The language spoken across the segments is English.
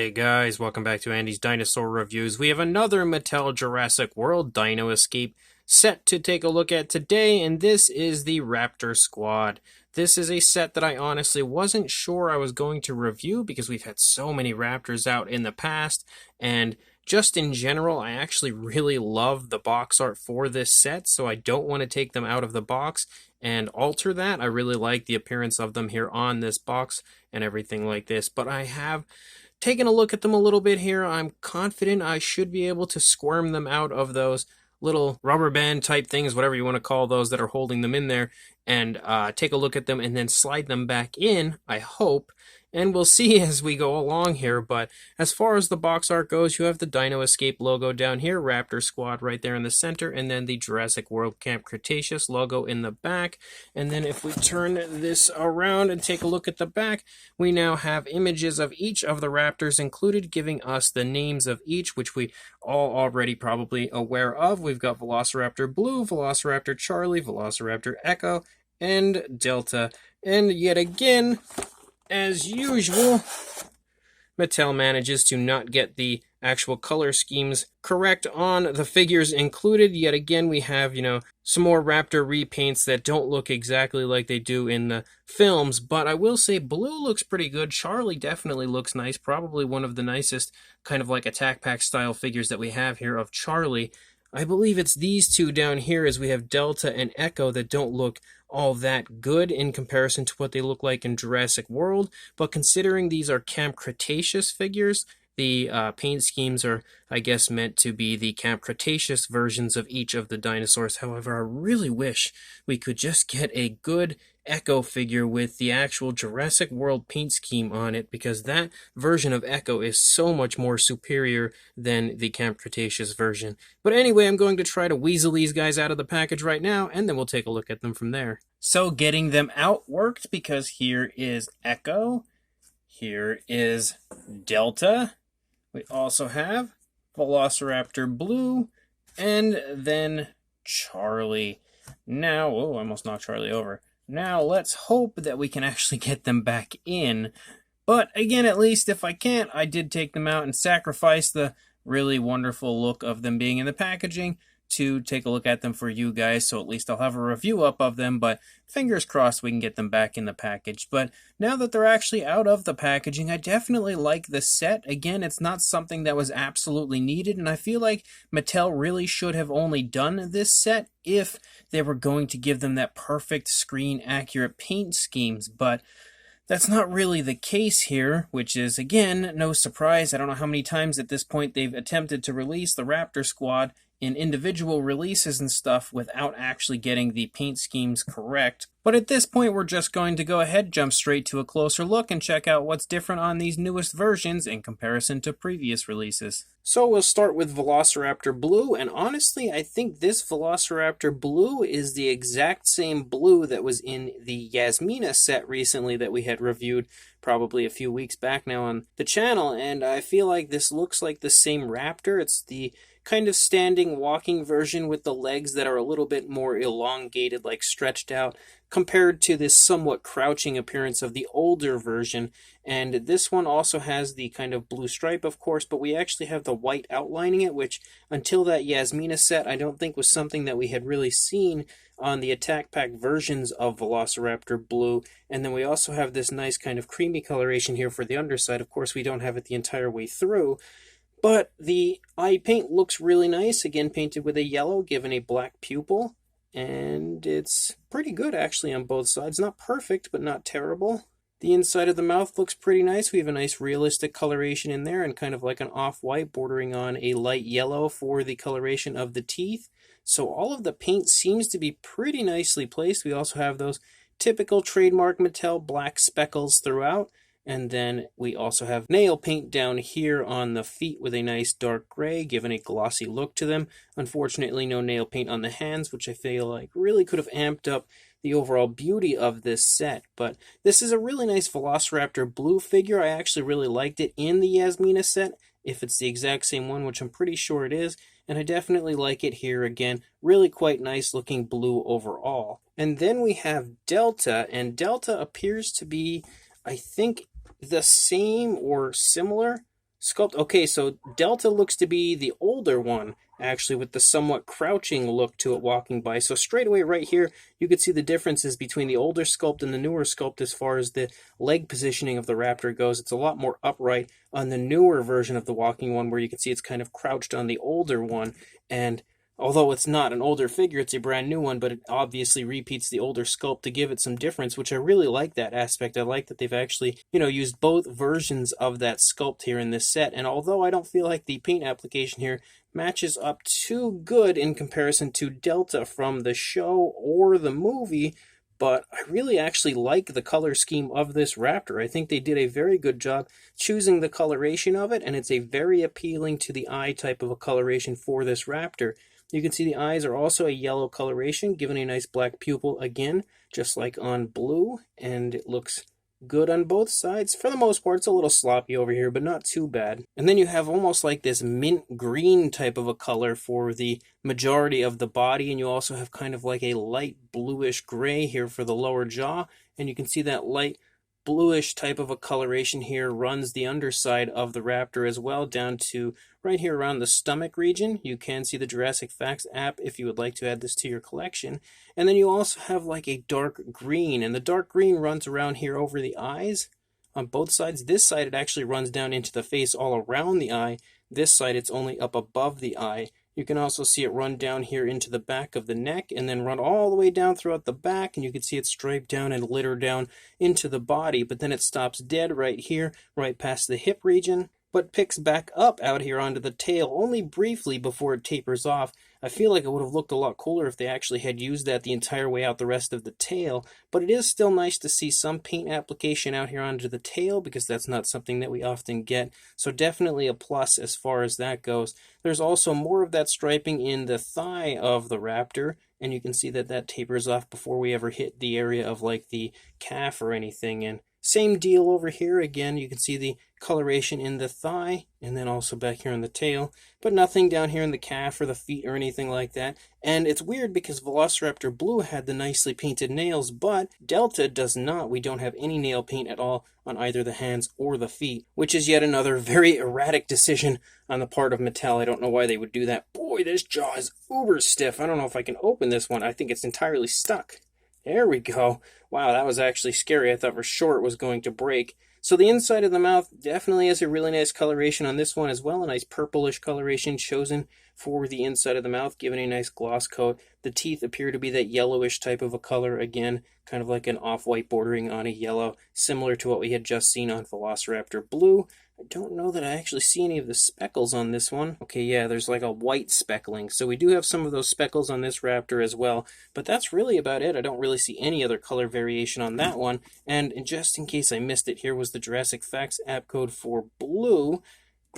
Hey guys, welcome back to Andy's Dinosaur Reviews. We have another Mattel Jurassic World Dino Escape set to take a look at today, and this is the Raptor Squad. This is a set that I honestly wasn't sure I was going to review because we've had so many Raptors out in the past, and just in general, I actually really love the box art for this set, so I don't want to take them out of the box and alter that. I really like the appearance of them here on this box and everything like this, but I have taking a look at them a little bit here. I'm confident I should be able to squirm them out of those little rubber band type things, whatever you want to call those that are holding them in there, and take a look at them and then slide them back in, I hope. And we'll see as we go along here. But as far as the box art goes, you have the Dino Escape logo down here, Raptor Squad right there in the center, and then the Jurassic World Camp Cretaceous logo in the back. And then if we turn this around and take a look at the back, we now have images of each of the Raptors included, giving us the names of each, which we all already probably aware of. We've got Velociraptor Blue, Velociraptor Charlie, Velociraptor Echo, and Delta. And yet again, as usual, Mattel manages to not get the actual color schemes correct on the figures included. Yet again, we have, some more Raptor repaints that don't look exactly like they do in the films. But I will say Blue looks pretty good. Charlie definitely looks nice. Probably one of the nicest kind of like attack pack style figures that we have here of Charlie. I believe it's these two down here as we have Delta and Echo that don't look all that good in comparison to what they look like in Jurassic World. But considering these are Camp Cretaceous figures, the paint schemes are, I guess, meant to be the Camp Cretaceous versions of each of the dinosaurs. However, I really wish we could just get a good Echo figure with the actual Jurassic World paint scheme on it, because that version of Echo is so much more superior than the Camp Cretaceous version. But anyway, I'm going to try to weasel these guys out of the package right now, and then we'll take a look at them from there. So getting them out worked, because here is Echo, here is Delta, we also have Velociraptor Blue, and then Charlie. Now, oh, I almost knocked Charlie over. Now, let's hope that we can actually get them back in. But again, at least if I can't, I did take them out and sacrifice the really wonderful look of them being in the packaging to take a look at them for you guys, so at least I'll have a review up of them, but fingers crossed we can get them back in the package. But now that they're actually out of the packaging, I definitely like the set. Again, it's not something that was absolutely needed, and I feel like Mattel really should have only done this set if they were going to give them that perfect screen-accurate paint schemes, but that's not really the case here, which is, again, no surprise. I don't know how many times at this point they've attempted to release the Raptor Squad in individual releases and stuff without actually getting the paint schemes correct. But at this point, we're just going to go ahead, jump straight to a closer look, and check out what's different on these newest versions in comparison to previous releases. So we'll start with Velociraptor Blue, and honestly, I think this Velociraptor Blue is the exact same blue that was in the Yasmina set recently that we had reviewed probably a few weeks back now on the channel, and I feel like this looks like the same Raptor. It's the kind of standing walking version with the legs that are a little bit more elongated, like stretched out, compared to this somewhat crouching appearance of the older version. And this one also has the kind of blue stripe, of course, but we actually have the white outlining it, which until that Yasmina set, I don't think was something that we had really seen on the attack pack versions of Velociraptor Blue. And then we also have this nice kind of creamy coloration here for the underside. Of course, we don't have it the entire way through, but the eye paint looks really nice, again painted with a yellow, given a black pupil, and it's pretty good actually on both sides. Not perfect, but not terrible. The inside of the mouth looks pretty nice. We have a nice realistic coloration in there, and kind of like an off-white bordering on a light yellow for the coloration of the teeth. So all of the paint seems to be pretty nicely placed. We also have those typical trademark Mattel black speckles throughout. And then we also have nail paint down here on the feet with a nice dark gray, giving a glossy look to them. Unfortunately, no nail paint on the hands, which I feel like really could have amped up the overall beauty of this set. But this is a really nice Velociraptor Blue figure. I actually really liked it in the Yasmina set, if it's the exact same one, which I'm pretty sure it is. And I definitely like it here again. Really quite nice looking blue overall. And then we have Delta, and Delta appears to be, I think, the same or similar Sculpt. Okay, so Delta looks to be the older one, actually, with the somewhat crouching look to it walking by. So straight away right here, you could see the differences between the older sculpt and the newer sculpt as far as the leg positioning of the raptor goes. It's a lot more upright on the newer version of the walking one, where you can see it's kind of crouched on the older one. And although it's not an older figure, it's a brand new one, but it obviously repeats the older sculpt to give it some difference, which I really like that aspect. I like that they've actually, used both versions of that sculpt here in this set. And although I don't feel like the paint application here matches up too good in comparison to Delta from the show or the movie, but I really actually like the color scheme of this raptor. I think they did a very good job choosing the coloration of it, and it's a very appealing to the eye type of a coloration for this raptor. You can see the eyes are also a yellow coloration, giving a nice black pupil again, just like on Blue, and it looks good on both sides. For the most part, it's a little sloppy over here, but not too bad. And then you have almost like this mint green type of a color for the majority of the body, and you also have kind of like a light bluish gray here for the lower jaw, and you can see that light bluish type of a coloration here runs the underside of the raptor as well, down to right here around the stomach region. You can see the Jurassic Facts app if you would like to add this to your collection. And then you also have like a dark green, and the dark green runs around here over the eyes on both sides. This side it actually runs down into the face all around the eye. This side it's only up above the eye. You can also see it run down here into the back of the neck and then run all the way down throughout the back, and you can see it stripe down and litter down into the body, but then it stops dead right here, right past the hip region, but picks back up out here onto the tail only briefly before it tapers off. I feel like it would have looked a lot cooler if they actually had used that the entire way out the rest of the tail, but it is still nice to see some paint application out here onto the tail, because that's not something that we often get, so definitely a plus as far as that goes. There's also more of that striping in the thigh of the raptor, and you can see that that tapers off before we ever hit the area of like the calf or anything. And same deal over here. Again, you can see the coloration in the thigh and then also back here on the tail, but nothing down here in the calf or the feet or anything like that. And it's weird because Velociraptor Blue had the nicely painted nails, but Delta does not. We don't have any nail paint at all on either the hands or the feet, which is yet another very erratic decision on the part of Mattel. I don't know why they would do that. Boy, this jaw is uber stiff. I don't know if I can open this one. I think it's entirely stuck. There we go. Wow, that was actually scary. I thought for sure it was going to break. So the inside of the mouth definitely has a really nice coloration on this one as well. A nice purplish coloration chosen for the inside of the mouth, giving a nice gloss coat. The teeth appear to be that yellowish type of a color. Again, kind of like an off-white bordering on a yellow, similar to what we had just seen on Velociraptor Blue. I don't know that I actually see any of the speckles on this one. Okay, yeah, there's like a white speckling. So we do have some of those speckles on this raptor as well. But that's really about it. I don't really see any other color variation on that one. And just in case I missed it, here was the Jurassic Facts app code for Blue.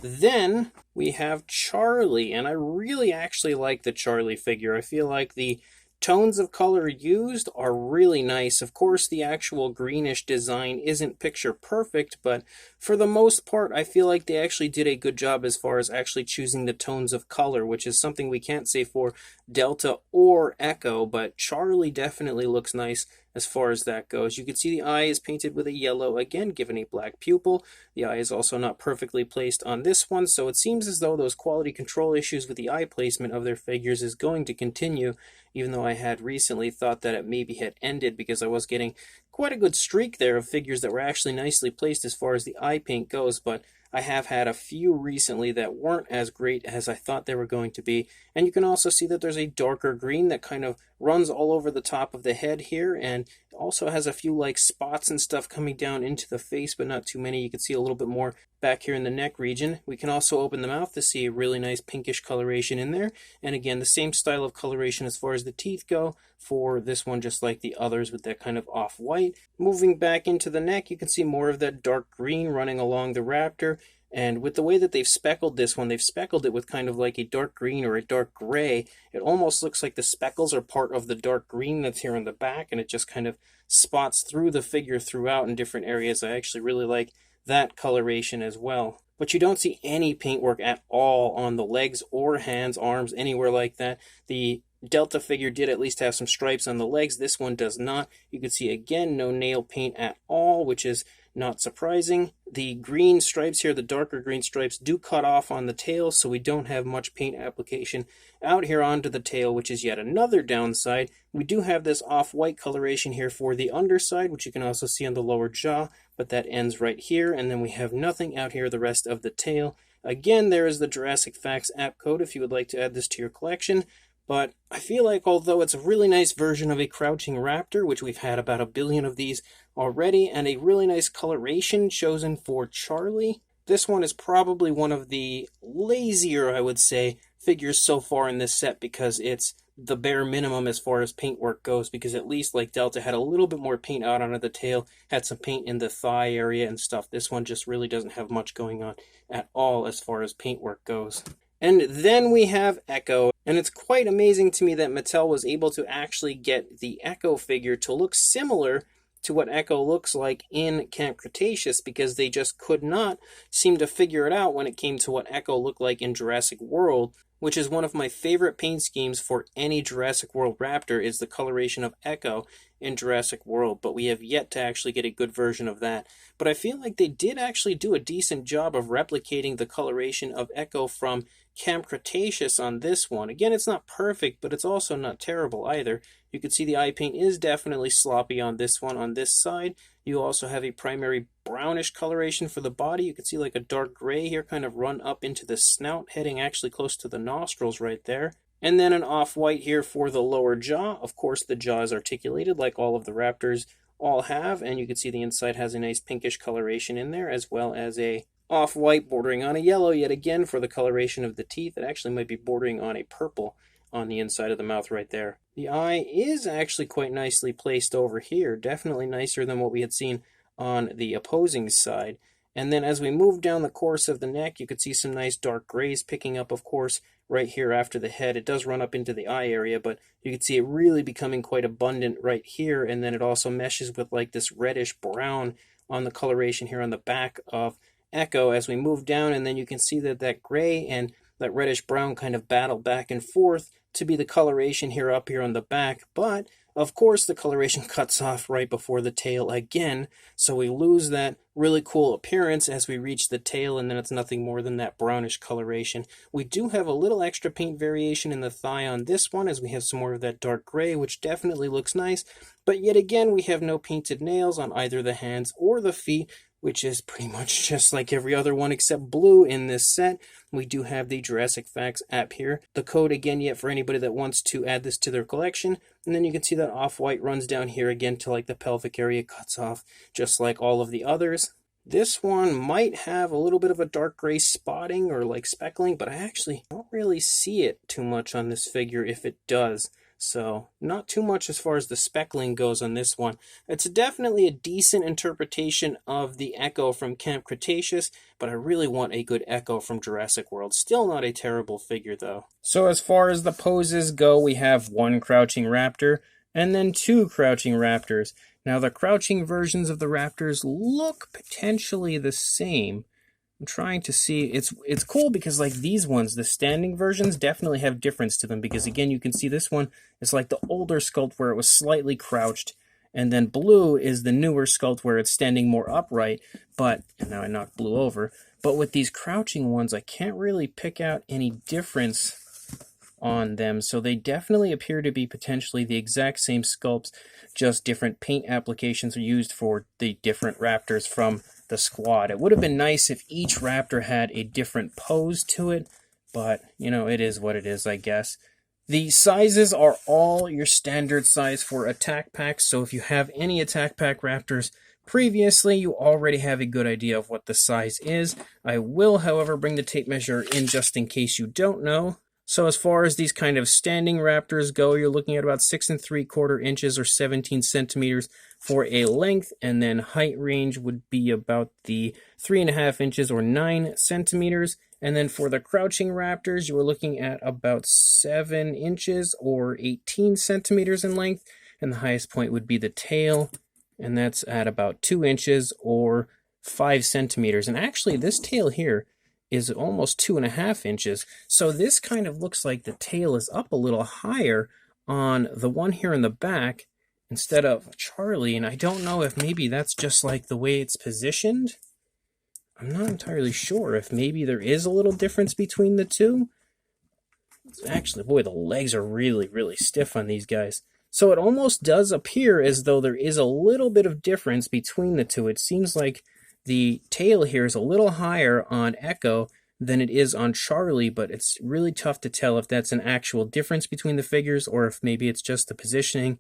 Then we have Charlie, and I really actually like the Charlie figure. I feel like the tones of color used are really nice. Of course, the actual greenish design isn't picture perfect, but for the most part, I feel like they actually did a good job as far as actually choosing the tones of color, which is something we can't say for Delta or Echo, but Charlie definitely looks nice as far as that goes. You can see the eye is painted with a yellow, again, given a black pupil. The eye is also not perfectly placed on this one, so it seems as though those quality control issues with the eye placement of their figures is going to continue, even though I had recently thought that it maybe had ended because I was getting quite a good streak there of figures that were actually nicely placed as far as the eye paint goes, but I have had a few recently that weren't as great as I thought they were going to be. And you can also see that there's a darker green that kind of runs all over the top of the head here, and also has a few like spots and stuff coming down into the face, but not too many. You can see a little bit more back here in the neck region. We can also open the mouth to see a really nice pinkish coloration in there. And again, the same style of coloration as far as the teeth go for this one, just like the others with that kind of off-white. Moving back into the neck, you can see more of that dark green running along the raptor. And with the way that they've speckled this one, they've speckled it with kind of like a dark green or a dark gray. It almost looks like the speckles are part of the dark green that's here in the back, and it just kind of spots through the figure throughout in different areas. I actually really like that coloration as well. But you don't see any paintwork at all on the legs or hands, arms, anywhere like that. The Delta figure did at least have some stripes on the legs. This one does not. You can see again no nail paint at all, which is not surprising. The green stripes here, the darker green stripes, do cut off on the tail, so we don't have much paint application out here onto the tail, which is yet another downside. We do have this off-white coloration here for the underside, which you can also see on the lower jaw, but that ends right here, and then we have nothing out here the rest of the tail. Again, there is the Jurassic Facts app code if you would like to add this to your collection. But I feel like although it's a really nice version of a crouching raptor, which we've had about 1 billion of these already, and a really nice coloration chosen for Charlie, this one is probably one of the lazier, I would say, figures so far in this set, because it's the bare minimum as far as paintwork goes, because at least like Delta had a little bit more paint out onto the tail, had some paint in the thigh area and stuff. This one just really doesn't have much going on at all as far as paintwork goes. And then we have Echo, and it's quite amazing to me that Mattel was able to actually get the Echo figure to look similar to what Echo looks like in Camp Cretaceous, because they just could not seem to figure it out when it came to what Echo looked like in Jurassic World, which is one of my favorite paint schemes for any Jurassic World Raptor, is the coloration of Echo in Jurassic World, but we have yet to actually get a good version of that. But I feel like they did actually do a decent job of replicating the coloration of Echo from Camp Cretaceous on this one. Again, it's not perfect, but it's also not terrible either. You can see the eye paint is definitely sloppy on this one. On this side, you also have a primary brownish coloration for the body. You can see like a dark gray here kind of run up into the snout, heading actually close to the nostrils right there. And then an off-white here for the lower jaw. Of course, the jaw is articulated like all of the raptors all have, and you can see the inside has a nice pinkish coloration in there, as well as a off-white bordering on a yellow yet again for the coloration of the teeth. It actually might be bordering on a purple on the inside of the mouth right there. The eye is actually quite nicely placed over here, definitely nicer than what we had seen on the opposing side. And then as we move down the course of the neck, you could see some nice dark grays picking up, of course, right here after the head. It does run up into the eye area, but you can see it really becoming quite abundant right here, and then it also meshes with like this reddish brown on the coloration here on the back of Echo as we move down, and then you can see that that gray and that reddish brown kind of battle back and forth to be the coloration here up here on the back, but of course the coloration cuts off right before the tail again, so we lose that really cool appearance as we reach the tail, and then it's nothing more than that brownish coloration. We do have a little extra paint variation in the thigh on this one, as we have some more of that dark gray, which definitely looks nice, but yet again we have no painted nails on either the hands or the feet, which is pretty much just like every other one except blue in this set. We do have the Jurassic Facts app here. The code again yet for anybody that wants to add this to their collection. And then you can see that off-white runs down here again to like the pelvic area, cuts off just like all of the others. This one might have a little bit of a dark gray spotting or like speckling, but I actually don't really see it too much on this figure if it does. So not too much as far as the speckling goes on this one. It's definitely a decent interpretation of the Echo from Camp Cretaceous, but I really want a good Echo from Jurassic World. Still not a terrible figure though. So as far as the poses go, we have one crouching raptor and then two crouching raptors. Now the crouching versions of the raptors look potentially the same. I'm trying to see, it's cool because like these ones, the standing versions definitely have difference to them, because again you can see this one is like the older sculpt where it was slightly crouched, and then blue is the newer sculpt where it's standing more upright, but, and now I knocked blue over, but with these crouching ones I can't really pick out any difference on them, so they definitely appear to be potentially the exact same sculpts, just different paint applications are used for the different raptors from the squad. It would have been nice if each raptor had a different pose to it, but you know, it is what it is, I guess. The sizes are all your standard size for attack packs, so if you have any attack pack raptors previously, you already have a good idea of what the size is. I will, however, bring the tape measure in just in case you don't know. So as far as these kind of standing raptors go, you're looking at about 6 3/4 inches or 17 centimeters for a length, and then height range would be about the 3.5 inches or 9 centimeters. And then for the crouching raptors, you were looking at about 7 inches or 18 centimeters in length, and the highest point would be the tail, and that's at about 2 inches or 5 centimeters. And actually this tail here is almost 2.5 inches. So this kind of looks like the tail is up a little higher on the one here in the back instead of Charlie. And I don't know if maybe that's just like the way it's positioned. I'm not entirely sure if maybe there is a little difference between the two. Actually, boy, the legs are really, really stiff on these guys. So it almost does appear as though there is a little bit of difference between the two. It seems like the tail here is a little higher on Echo than it is on Charlie, but it's really tough to tell if that's an actual difference between the figures or if maybe it's just the positioning.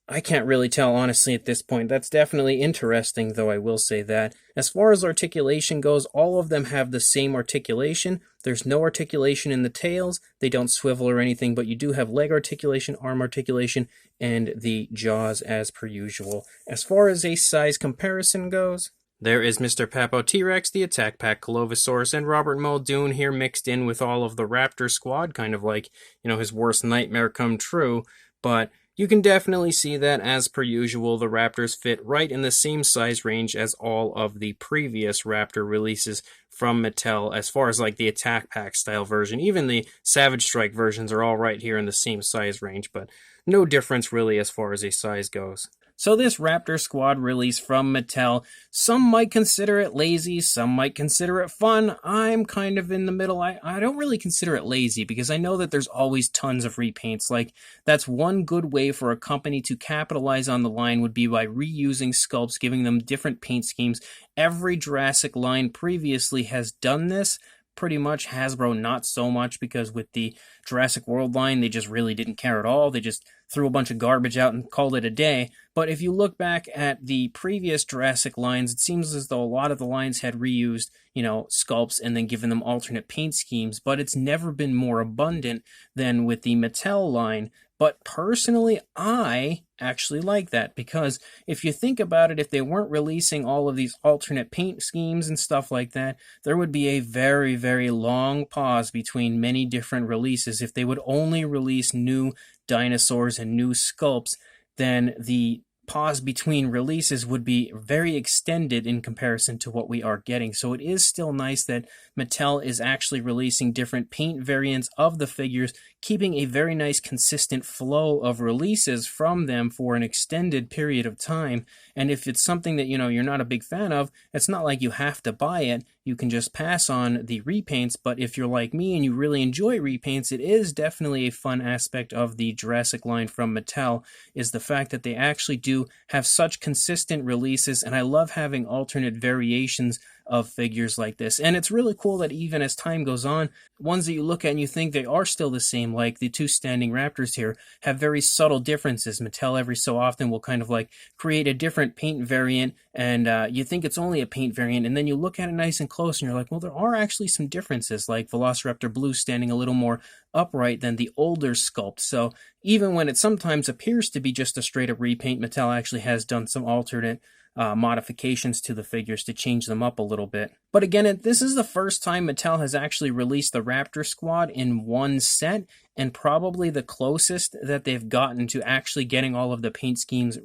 I can't really tell, honestly, at this point. That's definitely interesting, though, I will say that. As far as articulation goes, all of them have the same articulation. There's no articulation in the tails. They don't swivel or anything, but you do have leg articulation, arm articulation, and the jaws as per usual. As far as a size comparison goes, there is Mr. Papo T-Rex, the Attack Pack Colovosaurus, and Robert Muldoon here mixed in with all of the Raptor Squad, kind of like, his worst nightmare come true, but you can definitely see that, as per usual, the Raptors fit right in the same size range as all of the previous Raptor releases from Mattel, as far as like the Attack Pack style version. Even the Savage Strike versions are all right here in the same size range, but no difference really as far as a size goes. So this Raptor Squad release from Mattel, some might consider it lazy, some might consider it fun. I'm kind of in the middle. I don't really consider it lazy because I know that there's always tons of repaints. Like, that's one good way for a company to capitalize on the line would be by reusing sculpts, giving them different paint schemes. Every Jurassic line previously has done this. Pretty much. Hasbro not so much, because with the Jurassic World line, they just really didn't care at all. They just threw a bunch of garbage out and called it a day. But if you look back at the previous Jurassic lines, it seems as though a lot of the lines had reused, sculpts and then given them alternate paint schemes, but it's never been more abundant than with the Mattel line. But personally, I actually like that, because if you think about it, if they weren't releasing all of these alternate paint schemes and stuff like that, there would be a very, very long pause between many different releases. If they would only release new dinosaurs and new sculpts, then the pause between releases would be very extended in comparison to what we are getting. So it is still nice that Mattel is actually releasing different paint variants of the figures, keeping a very nice consistent flow of releases from them for an extended period of time. And if it's something that you're not a big fan of, it's not like you have to buy it. You can just pass on the repaints. But if you're like me and you really enjoy repaints, it is definitely a fun aspect of the Jurassic line from Mattel, is the fact that they actually do have such consistent releases, and I love having alternate variations of figures like this. And it's really cool that even as time goes on, ones that you look at and you think they are still the same, like the two standing raptors here, have very subtle differences. Mattel every so often will kind of like create a different paint variant, and you think it's only a paint variant, and then you look at it nice and close and you're like, well, there are actually some differences, like Velociraptor Blue standing a little more upright than the older sculpt. So even when it sometimes appears to be just a straight up repaint, Mattel actually has done some alternate modifications to the figures to change them up a little bit. But again, this is the first time Mattel has actually released the Raptor Squad in one set, and probably the closest that they've gotten to actually getting all of the paint schemes,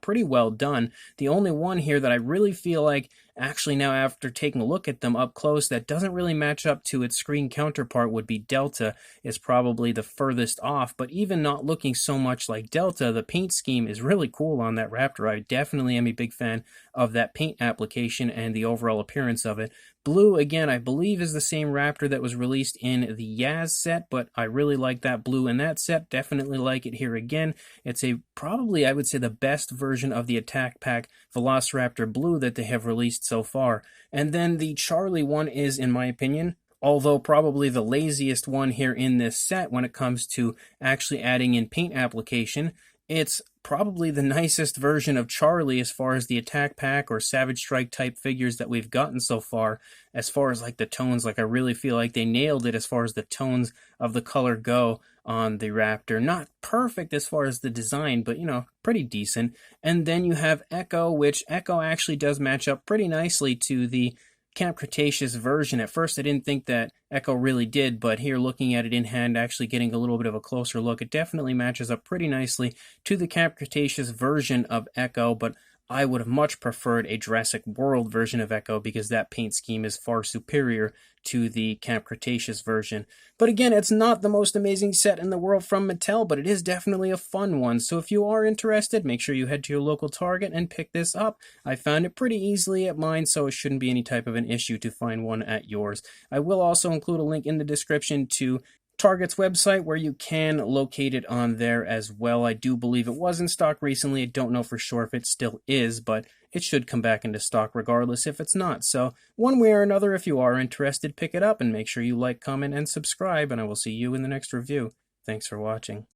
pretty well done. The only one here that I really feel like, actually now after taking a look at them up close, that doesn't really match up to its screen counterpart would be Delta, is probably the furthest off. But even not looking so much like Delta, the paint scheme is really cool on that Raptor. I definitely am a big fan of that paint application and the overall appearance of it. Blue, again, I believe is the same Raptor that was released in the Yaz set, but I really like that blue in that set. Definitely like it here again. It's probably, I would say, the best version of the Attack Pack Velociraptor Blue that they have released so far. And then the Charlie one is, in my opinion, although probably the laziest one here in this set when it comes to actually adding in paint application. It's probably the nicest version of Charlie as far as the Attack Pack or Savage Strike type figures that we've gotten so far. As far as like the tones, like I really feel like they nailed it as far as the tones of the color go on the Raptor. Not perfect as far as the design, but pretty decent. And then you have Echo, which Echo actually does match up pretty nicely to the Camp Cretaceous version. At first I didn't think that Echo really did, but here looking at it in hand, actually getting a little bit of a closer look, it definitely matches up pretty nicely to the Camp Cretaceous version of Echo. But I would have much preferred a Jurassic World version of Echo because that paint scheme is far superior to the Camp Cretaceous version. But again, it's not the most amazing set in the world from Mattel, but it is definitely a fun one. So if you are interested, make sure you head to your local Target and pick this up. I found it pretty easily at mine, so it shouldn't be any type of an issue to find one at yours. I will also include a link in the description to Target's website where you can locate it on there as well. I do believe it was in stock recently. I don't know for sure if it still is, but it should come back into stock regardless if it's not. So one way or another, if you are interested, pick it up and make sure you like, comment, and subscribe, and I will see you in the next review. Thanks for watching.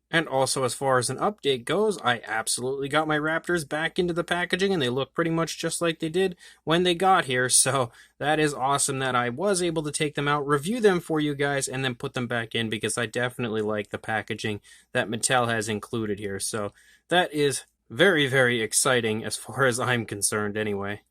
And also, as far as an update goes, I absolutely got my Raptors back into the packaging, and they look pretty much just like they did when they got here, so that is awesome that I was able to take them out, review them for you guys, and then put them back in, because I definitely like the packaging that Mattel has included here, so that is very, very exciting as far as I'm concerned anyway.